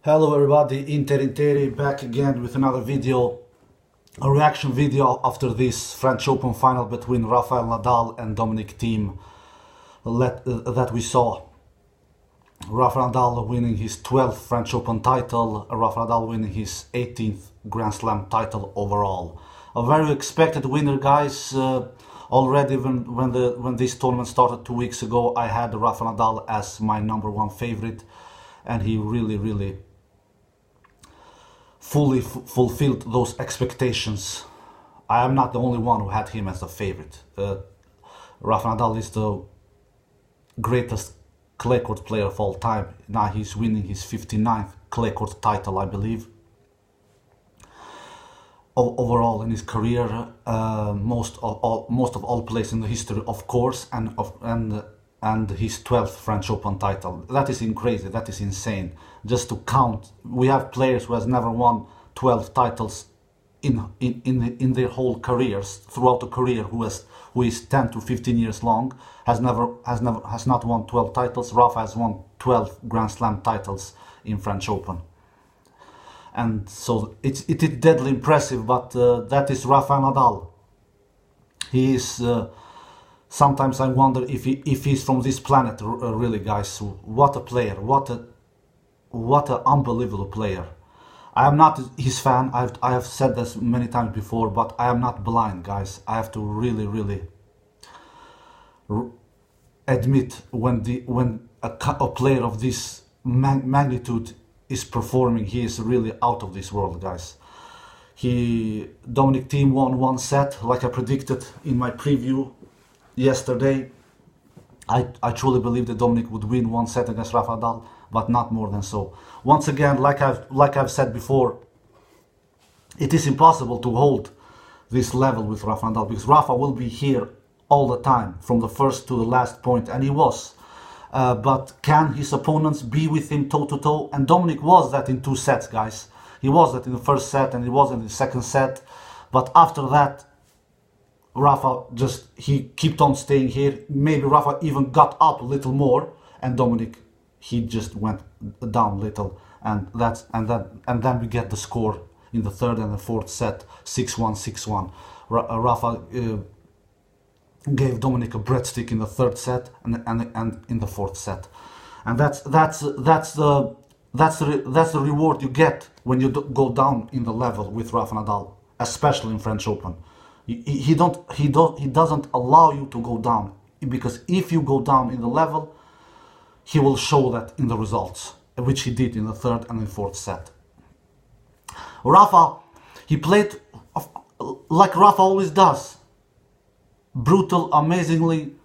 Hello everybody, Inter Interi back again with another video, a reaction video after this French Open final between Rafael Nadal and Domenic Thiem that we saw. Rafael Nadal winning his 12th French Open title, Rafael Nadal winning his 18th Grand Slam title overall. A very expected winner, guys. Already when this tournament started 2 weeks ago, I had Rafael Nadal as my #1 favorite, and he really fully fulfilled those expectations. I am not the only one who had him as a favorite. Rafael Nadal is the greatest clay court player of all time. Now he's winning his 59th clay court title, I believe. Overall in his career, most of all plays in the history, of course, and his 12th French Open title. That is crazy. That is insane. Just to count, we have players who has never won 12 titles in their whole careers, throughout the career, who is 10 to 15 years long, has not won 12 titles. Rafa has won 12 Grand Slam titles in French Open. And so it is deadly impressive, but that is Rafael Nadal. He is sometimes I wonder if he's from this planet, really, guys. What a player, what an unbelievable player. I am not his fan. I have said this many times before, but I am not blind, guys. I have to really admit when a player of this magnitude is performing, he is really out of this world, guys. Domenic Thiem won one set, like I predicted in my preview yesterday. I truly believe that Domenic would win one set against Rafa Nadal, but not more than so. Once again, like I've said before, it is impossible to hold this level with Rafa Nadal, because Rafa will be here all the time, from the first to the last point, and he was. But can his opponents be with him toe to toe? And Domenic was that in 2 sets, guys. He was that in the first set, and he was in the second set. But after that, Rafa he kept on staying here. Maybe Rafa even got up a little more, and Domenic, he just went down a little, and then we get the score in the third and the fourth set, 6-1, 6-1. Rafa gave Domenic a breadstick in the third set and in the fourth set, and that's the reward you get when you go down in the level with Rafa Nadal, especially in French Open. He doesn't allow you to go down, because if you go down in the level, he will show that in the results, which he did in the third and the fourth set. Rafa, he played like Rafa always does. Brutal, amazingly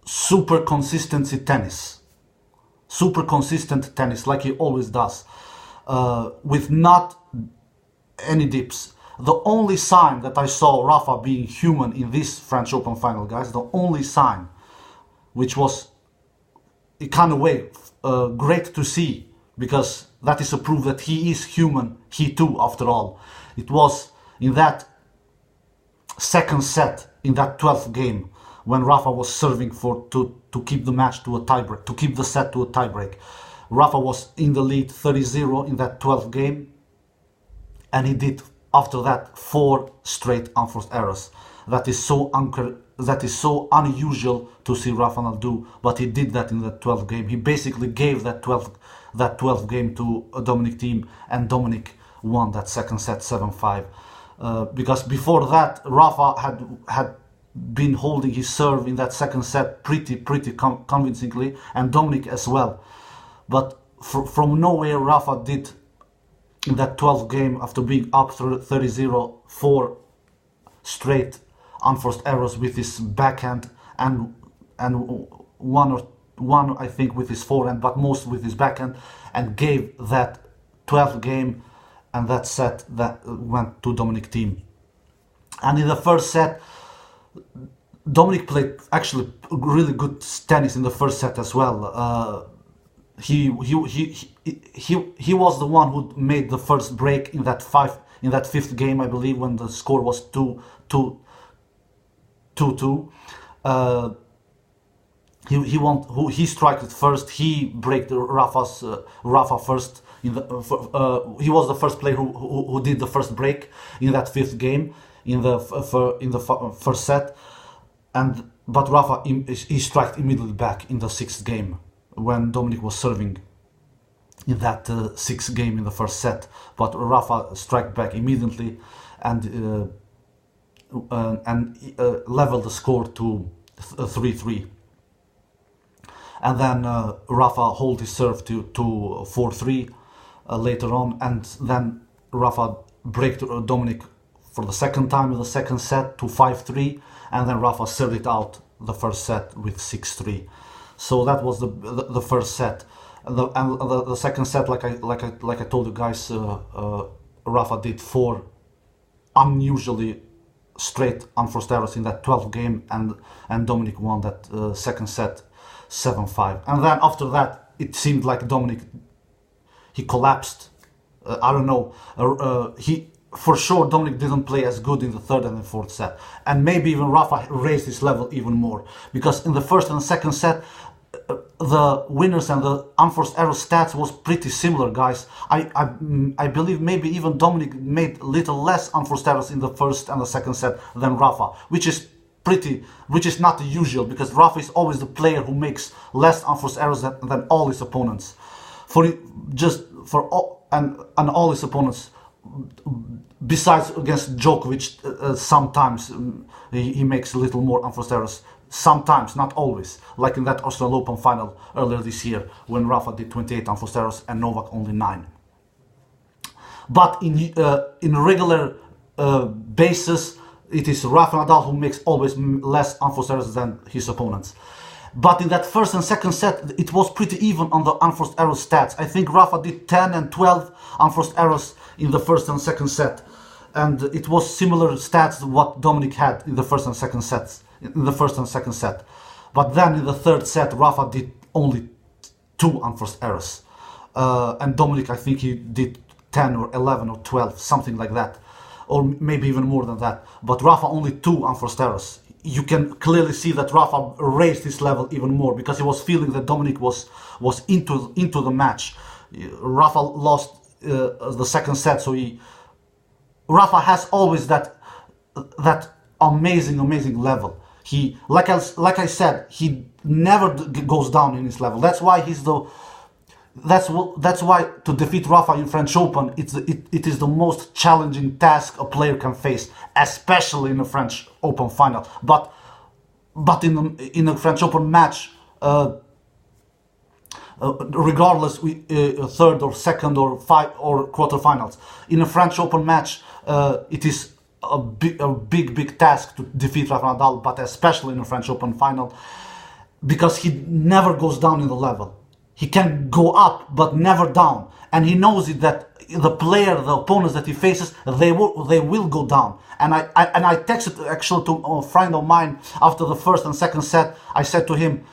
super consistency tennis. Super consistent tennis, like he always does. With not any dips. The only sign that I saw Rafa being human in this French Open final, guys, the only sign, which was in kind of way great to see, because that is a proof that he is human, he too, after all. It was in that second set, in that 12th game, when Rafa was serving to keep the match to a tiebreak, to keep the set to a tiebreak. Rafa was in the lead 30-0 in that 12th game, and he did after that 4 straight unforced errors. That is so unusual to see Rafa Nadal do, but he did that in that 12th game. He basically gave that 12th game to Domenic Thiem, and Domenic won that second set 7-5. Because before that, Rafa had been holding his serve in that second set pretty convincingly, and Domenic as well. But from nowhere, Rafa did in that 12th game, after being up 30-0, 4 straight unforced errors with his backhand, and one I think with his forehand, but most with his backhand, and gave that 12th game and that set that went to Domenic Thiem. And in the first set, Domenic played actually really good tennis in the first set as well. He was the one who made the first break in that 5th game, I believe, when the score was 2-2. He struck it first. He break the Rafa first He was the first player who did the first break in that fifth game in the first set, but Rafa he struck immediately back in the sixth game when Dominic was serving in that sixth game in the first set. But Rafa struck back immediately and leveled the score to 3-3. And then Rafa hold his serve to 4-3 later on, and then Rafa break Dominic for the second time in the second set to 5-3, and then Rafa served it out the first set with 6-3. So that was the first set. And the second set, like I told you guys, Rafa did 4 unusually straight unforced errors in that 12th game, and Dominic won that second set 7-5. And then after that, it seemed like Dominic, he collapsed. I don't know. For sure, Dominic didn't play as good in the third and the fourth set, and maybe even Rafa raised his level even more, because in the first and the second set, the winners and the unforced error stats was pretty similar, guys. I believe maybe even Dominic made little less unforced errors in the first and the second set than Rafa, which is not usual, because Rafa is always the player who makes less unforced errors than all his opponents. And all his opponents, besides against Djokovic, sometimes he makes a little more unforced errors. Sometimes, not always, like in that Australian Open final earlier this year when Rafa did 28 unforced errors and Novak only 9. But in regular basis, it is Rafael Nadal who makes always less unforced errors than his opponents. But in that first and second set, it was pretty even on the unforced error stats. I think Rafa did 10 and 12 unforced errors in the first and second set, and it was similar stats to what Dominic had in the first and second sets. In the first and second set. But then in the third set, Rafa did only 2 unforced errors. And Dominic, I think he did 10 or 11 or 12, something like that. Or maybe even more than that. But Rafa only 2 unforced errors. You can clearly see that Rafa raised his level even more, because he was feeling that Dominic was into the match. Rafa lost the second set, so Rafa has always that amazing level. He, like I said, he never goes down in his level. That's why that's why to defeat Rafa in French Open, it is the most challenging task a player can face, especially in a French Open final. But in a French Open match, regardless, third or second or quarterfinals, in a French Open match, it is a big task to defeat Rafael Nadal, but especially in a French Open final, because he never goes down in the level. He can go up, but never down, and he knows it, that the opponents that he faces, they will go down. And I texted actually to a friend of mine after the first and second set. I said to him,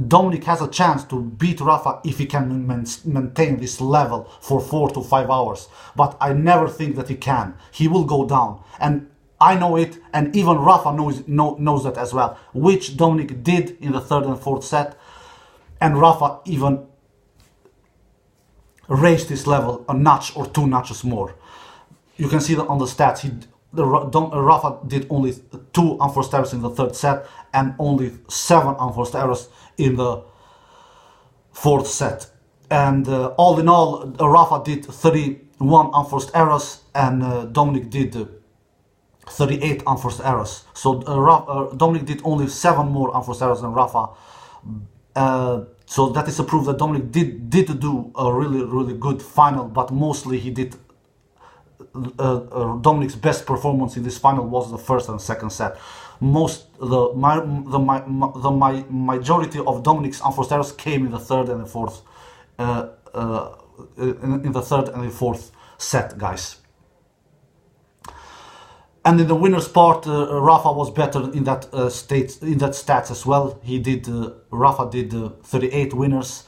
Dominic has a chance to beat Rafa if he can maintain this level for 4 to 5 hours. But I never think that he can. He will go down. And I know it, and even Rafa knows that as well, which Dominic did in the third and fourth set. And Rafa even raised his level a notch or 2 notches more. You can see that on the stats. Rafa did only 2 unforced errors in the third set and only 7 unforced errors in the fourth set. And all in all, Rafa did 31 unforced errors and Dominic did 38 unforced errors. So Dominic did only 7 more unforced errors than Rafa. So that is a proof that Dominic did do a really good final, but mostly he did. Dominic's best performance in this final was the first and second set. The majority of Dominic's unforced errors came in the third and the fourth, in the third and the fourth set, guys. And in the winners part, Rafa was better in that stats as well. Rafa did 38 winners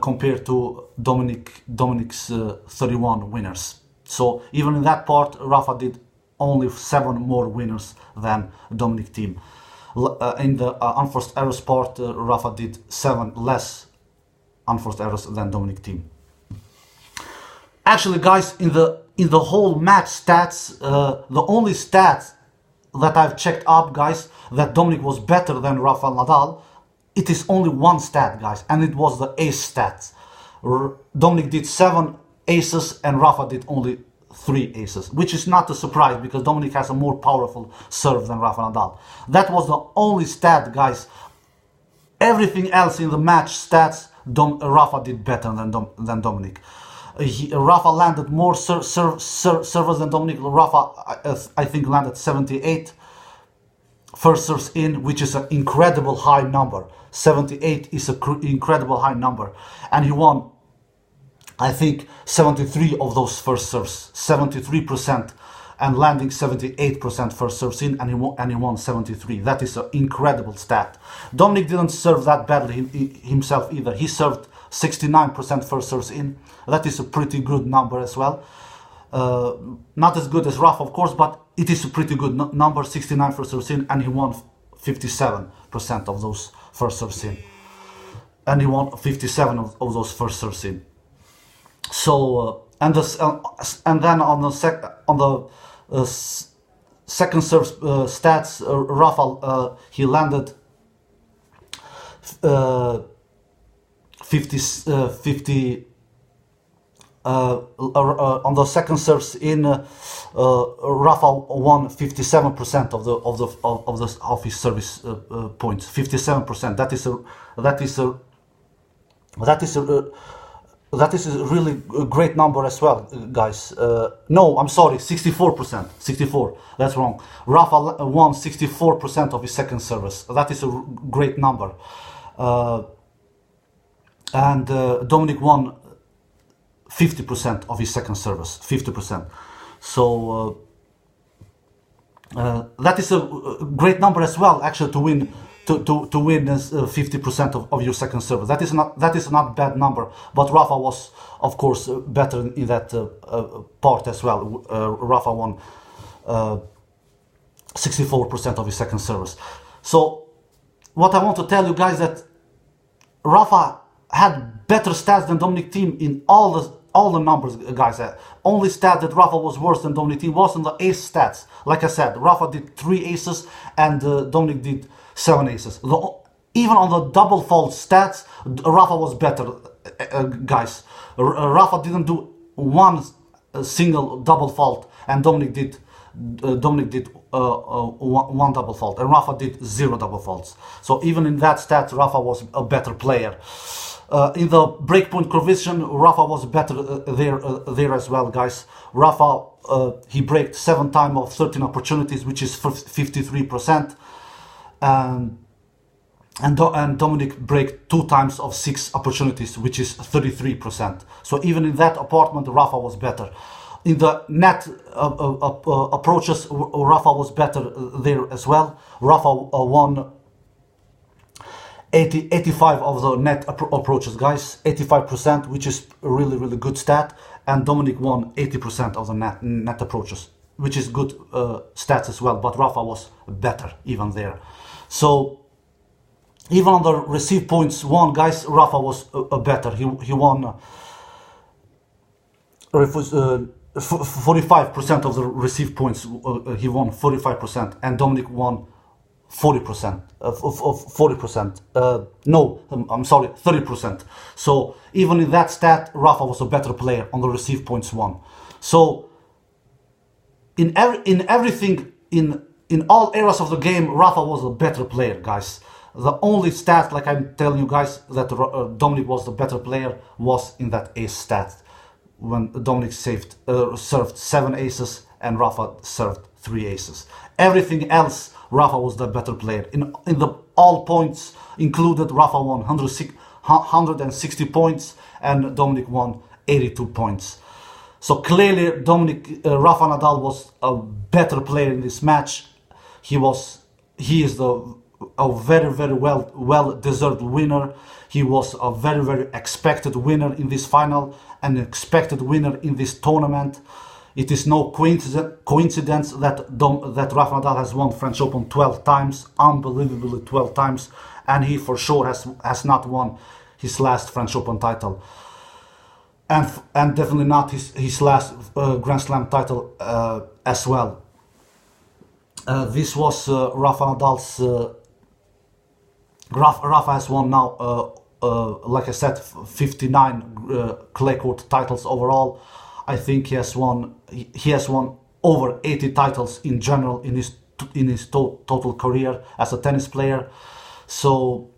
compared to Dominic's 31 winners. So even in that part, Rafa did only 7 more winners than Domenic Thiem. In the unforced errors part, Rafa did 7 less unforced errors than Domenic Thiem. Actually, guys, in the whole match stats, the only stat that I've checked up, guys, that Dominic was better than Rafael Nadal, it is only one stat, guys, and it was the ace stat. Dominic did 7 aces and Rafa did only 3 aces, which is not a surprise because Dominic has a more powerful serve than Rafael Nadal. That was the only stat, guys. Everything else in the match stats, Rafa did better than Dominic. Rafa landed more servers than Dominic. Rafa, I think, landed 78 first serves in, which is an incredible high number. 78 is an incredible high number. And he won, I think, 73 of those first serves, 73%, and landing 78% first serves in, and he won 73. That is an incredible stat. Dominic didn't serve that badly himself either. He served 69% first serves in. That is a pretty good number as well. Not as good as Rafa, of course, but it is a pretty good number, 69 first serves in, and he won 57% of those first serves in. And he won 57 of those first serves in. So and then on the second serve stats, Rafa he landed 50 on the second serves in. Rafa won 57% of his service points. 57%. That is a really great number as well, guys. No, I'm sorry, 64%. 64. That's wrong. Rafa won 64% of his second service. That is a great number. And Dominic won 50% of his second service. 50%. So that is a great number as well, actually, to win. To win 50% of your second service. That is not bad number, but Rafa was, of course, better in that part as well. Rafa won 64% of his second service. So what I want to tell you guys that Rafa had better stats than Domenic Thiem in all the numbers, guys. Only stat that Rafa was worse than Domenic Thiem was in the ace stats. Like I said, Rafa did 3 aces and Dominic did 7 aces. Even on the double fault stats, Rafa was better, guys. Rafa didn't do one single double fault, and Dominic did one double fault, and Rafa did 0 double faults. So even in that stat, Rafa was a better player. In the breakpoint coefficient, Rafa was better there as well, guys. Rafa he braked 7 times of 13 opportunities, which is 53%. And Dominic braked 2 times of 6 opportunities, which is 33%. So even in that apartment, Rafa was better. In the net approaches, Rafa was better there as well. Rafa won 85 of the net approaches, guys. 85%, which is a really good stat. And Dominic won 80% of the net approaches, which is good stats as well. But Rafa was better even there. So even on the receive points won, guys, Rafa was better. He won 45% of the receive points. He won 45%, and Dominic won 40%. 40%. No, I'm sorry, 30%. So even in that stat, Rafa was a better player on the receive points won. So in everything in all areas of the game, Rafa was a better player, guys. The only stat, like I'm telling you guys, that Dominic was the better player was in that ace stat, when Dominic served 7 aces and Rafa served 3 aces. Everything else, Rafa was the better player. In the all points included, Rafa won 160 points and Dominic won 82 points. So clearly, Rafa Nadal was a better player in this match. He is a very well deserved winner. He was a very expected winner in this final, an expected winner in this tournament. It is no coincidence that Rafa Nadal has won French Open 12 times, unbelievably 12 times, and he for sure has not won his last French Open title. and definitely not his last Grand Slam title as well. This was Rafa Nadal's. Rafa has won now, like I said, 59 clay court titles overall. I think he has won over 80 titles in general in his total career as a tennis player. So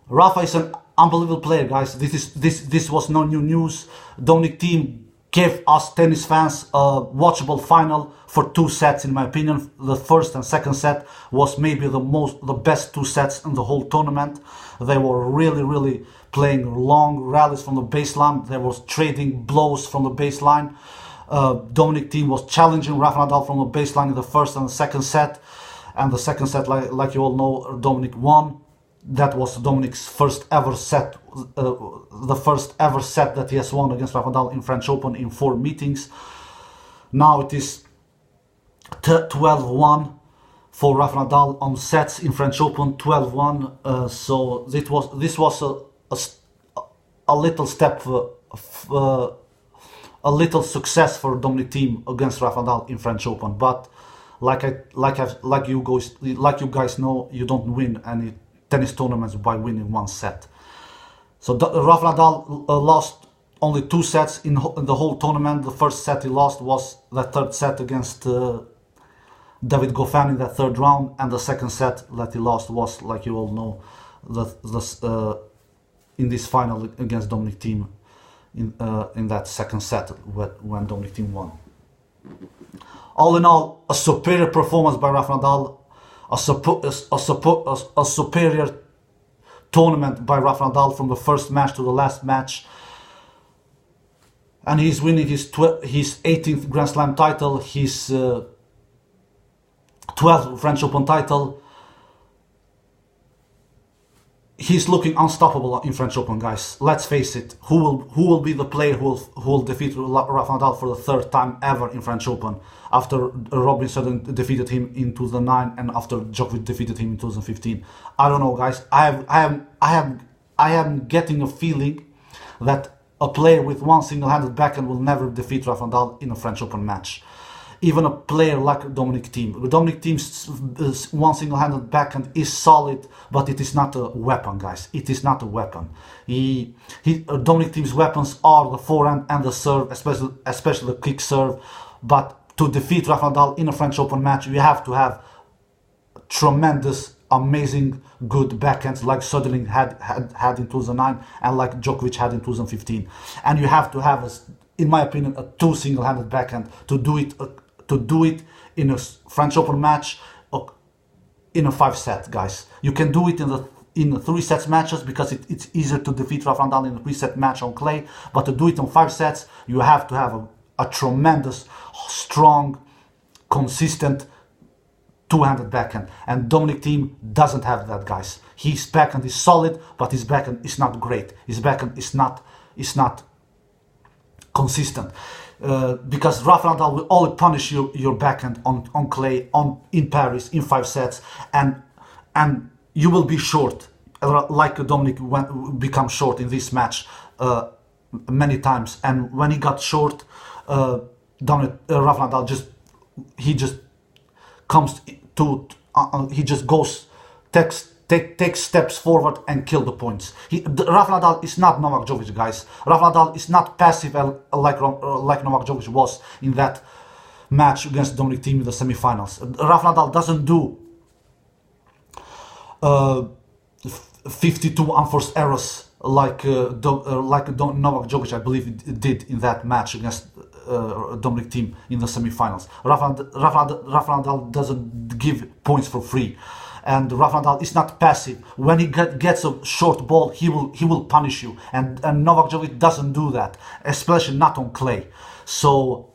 Rafa is an unbelievable player, guys. This was no new news. Domenic Thiem gave us tennis fans a watchable final for 2 sets, in my opinion. The first and second set was maybe the best 2 sets in the whole tournament. They were really playing long rallies from the baseline. They were trading blows from the baseline. Domenic Thiem was challenging Rafa Nadal from the baseline in the first and the second set. And the second set, like you all know, Domenic won. That was Dominic's first ever set, the first ever set that he has won against Rafa Nadal in French Open in 4 meetings. Now it is 12-1 for Rafa Nadal on sets in French Open, 12-1. So this was a little step, a little success for Domenic Thiem against Rafa Nadal in French Open. But like you guys know, you don't win any tennis tournaments by winning 1 set. So Rafa Nadal lost only 2 sets in the whole tournament. The first set he lost was the 3rd set against David Goffin in that 3rd round, and the second set that he lost was, like you all know, in this final against Domenic Thiem in that second set when Domenic Thiem won. All in all, a superior performance by Rafa Nadal. A superior tournament by Rafa Nadal from the first match to the last match, and he's winning his 18th Grand Slam title, his 12th French Open title. He's looking unstoppable in French Open, guys. Let's face it. Who will be the player who will defeat Rafa Nadal for the 3rd time ever in French Open, after Robinson defeated him in 2009 and after Djokovic defeated him in 2015? I don't know, guys. I am getting a feeling that a player with 1 single-handed backhand will never defeat Rafa Nadal in a French Open match. Even a player like Domenic Thiem. Domenic Thiem's 1 single-handed backhand is solid, but it is not a weapon, guys. It is not a weapon. Domenic Thiem's weapons are the forehand and the serve, especially the quick serve. But to defeat Rafa Nadal in a French Open match, you have to have tremendous, amazing, good backhands like Söderling had in 2009 and like Djokovic had in 2015. And you have to have, in my opinion, a 2 single-handed backhand to do it in a French Open match, in a 5-set, guys. You can do it in the 3 sets matches because it's easier to defeat Rafa Nadal in a 3-set match on clay. But to do it on 5 sets, you have to have a tremendous, strong, consistent 2-handed backhand. And Domenic Thiem doesn't have that, guys. His backhand is solid, but his backhand is not great. His backhand is not consistent. Because Rafa Nadal will only punish your backhand on clay, in Paris, in 5 sets, and you will be short, like Domenic become short in this match many times. And when he got short, Rafa Nadal takes steps forward and kill the points. Rafa Nadal is not Novak Djokovic, guys. Rafa Nadal is not passive like Novak Djokovic was in that match against Domenic Thiem in the semi-finals. Rafa Nadal doesn't do 52 unforced errors like Novak Djokovic, I believe, it did in that match against Domenic Thiem in the semi-finals. Rafa Nadal doesn't give points for free. And Rafa Nadal is not passive. When he gets a short ball, he will punish you. And Novak Djokovic doesn't do that, especially not on clay. So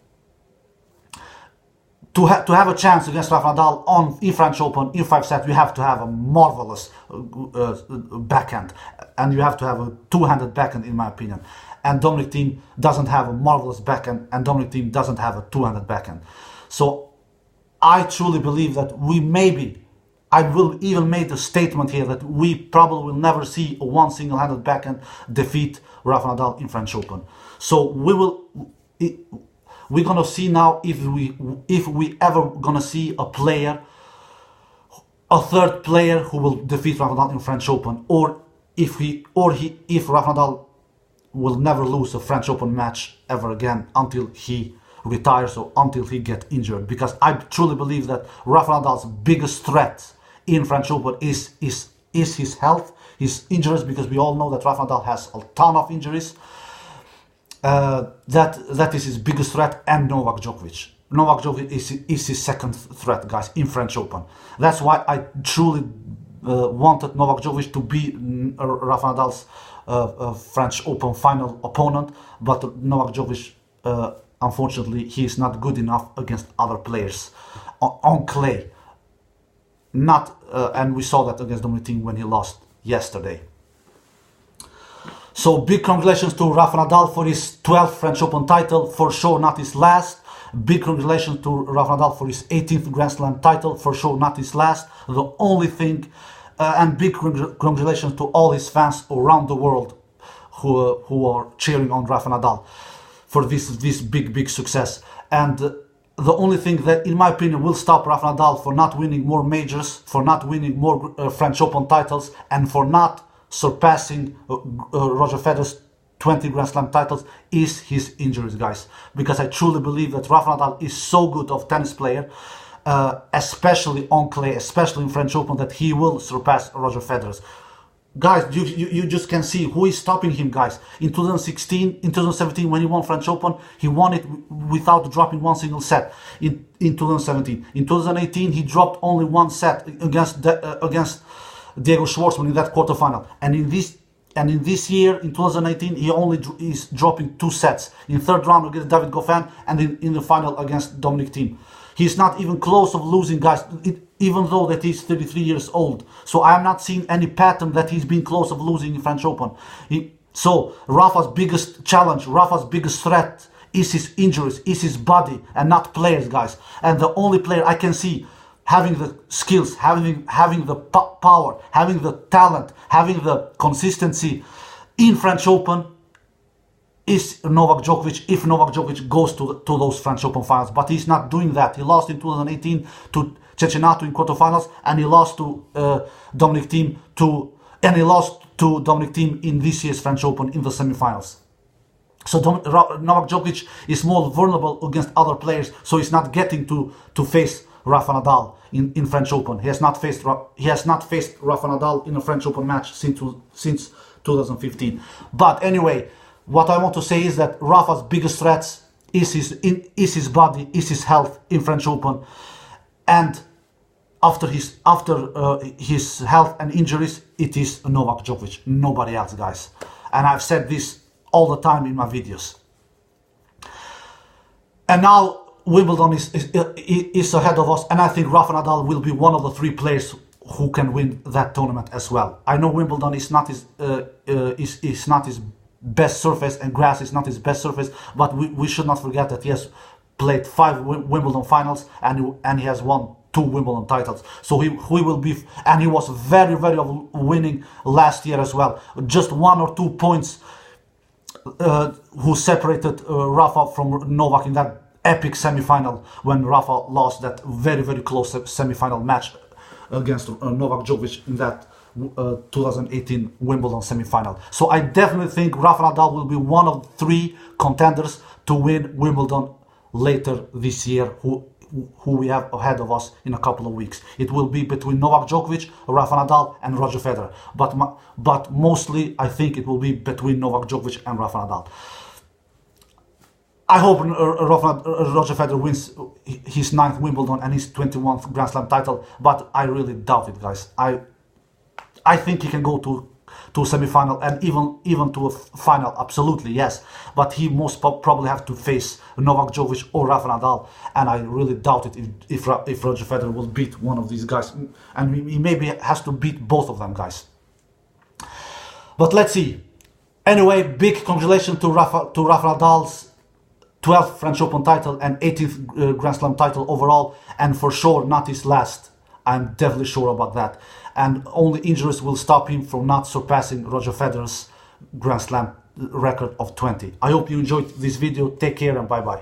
to have a chance against Rafa Nadal in French Open in 5 sets, you have to have a marvelous backhand, and you have to have a 2-handed backhand, in my opinion. And Domenic Thiem doesn't have a marvelous backhand, and Domenic Thiem doesn't have a 2-handed backhand. So I truly believe that we maybe I will even make a statement here that we probably will never see a one single-handed backhand defeat Rafael Nadal in French Open. So we're gonna see now if we ever gonna see a third player who will defeat Rafael Nadal in French Open, or if Rafael Nadal will never lose a French Open match ever again until he retires or until he gets injured. Because I truly believe that Rafael Nadal's biggest threat in French Open is his health, his injuries, because we all know that Rafael Nadal has a ton of injuries. That is his biggest threat, and Novak Djokovic. Novak Djokovic is his second threat, guys, in French Open. That's why I truly wanted Novak Djokovic to be Rafael Nadal's French Open final opponent, but Novak Djokovic, unfortunately, he is not good enough against other players on clay. And we saw that against Domenic Thiem when he lost yesterday. So big congratulations to Rafael Nadal for his 12th French Open title, for sure not his last. Big congratulations to Rafael Nadal for his 18th Grand Slam title, for sure not his last. The only thing, and big congratulations to all his fans around the world who are cheering on Rafael Nadal for this big success. And the only thing that, in my opinion, will stop Rafael Nadal for not winning more majors, for not winning more French Open titles, and for not surpassing Roger Federer's 20 Grand Slam titles is his injuries, guys. Because I truly believe that Rafael Nadal is so good of tennis player, especially on clay, especially in French Open, that he will surpass Roger Federer. Guys, you just can see who is stopping him, guys. In 2017, when he won French Open, he won it without dropping one single set. In 2017, in 2018, he dropped only one set against Diego Schwartzman in that quarterfinal. And in this year, in 2019, he only is dropping 2 sets. In third round against David Goffin, and in the final against Domenic Thiem. He's not even close of losing, guys, even though that he's 33 years old. So I am not seeing any pattern that he's been close of losing in French Open. So Rafa's biggest challenge, Rafa's biggest threat is his injuries, is his body, and not players, guys. And the only player I can see having the skills, having the power, having the talent, having the consistency in French Open is Novak Djokovic, if Novak Djokovic goes to those French Open finals. But he's not doing that. He lost in 2018 to Cecchinato in quarterfinals, and he lost to Domenic Thiem and he lost to Domenic Thiem in this year's French Open in the semifinals. So Novak Djokovic is more vulnerable against other players, so he's not getting to face Rafael Nadal in French Open. He has not faced Rafael Nadal in a French Open match since 2015. But anyway, what I want to say is that Rafa's biggest threats is his body, is his health in French Open, and after his health and injuries, it is Novak Djokovic, nobody else, guys. And I've said this all the time in my videos. And now Wimbledon is ahead of us, and I think Rafael Nadal will be one of the 3 players who can win that tournament as well. I know Wimbledon is not his best surface, and grass is not his best surface, but we should not forget that he has played 5 Wimbledon finals, and he has won 2 Wimbledon titles. So he will be, and he was very winning last year as well. Just 1 or 2 points who separated Rafa from Novak in that epic semi-final when Rafa lost that very close semi-final match against Novak Djokovic in that 2018 Wimbledon semi-final. So I definitely think Rafael Nadal will be one of 3 contenders to win Wimbledon later this year, who we have ahead of us in a couple of weeks. It will be between Novak Djokovic, Rafael Nadal, and Roger Federer. But mostly, I think it will be between Novak Djokovic and Rafael Nadal. I hope Roger Federer wins his 9th Wimbledon and his 21st Grand Slam title, but I really doubt it, guys. I think he can go to semi-final and even to a final, absolutely, yes. But he most probably have to face Novak Djokovic or Rafael Nadal, and I really doubt it if Roger Federer will beat one of these guys. And he maybe has to beat both of them, guys. But let's see. Anyway, big congratulations to Rafael Nadal's 12th French Open title and 18th Grand Slam title overall, and for sure not his last. I'm definitely sure about that. And only injuries will stop him from not surpassing Roger Federer's Grand Slam record of 20. I hope you enjoyed this video. Take care and bye-bye.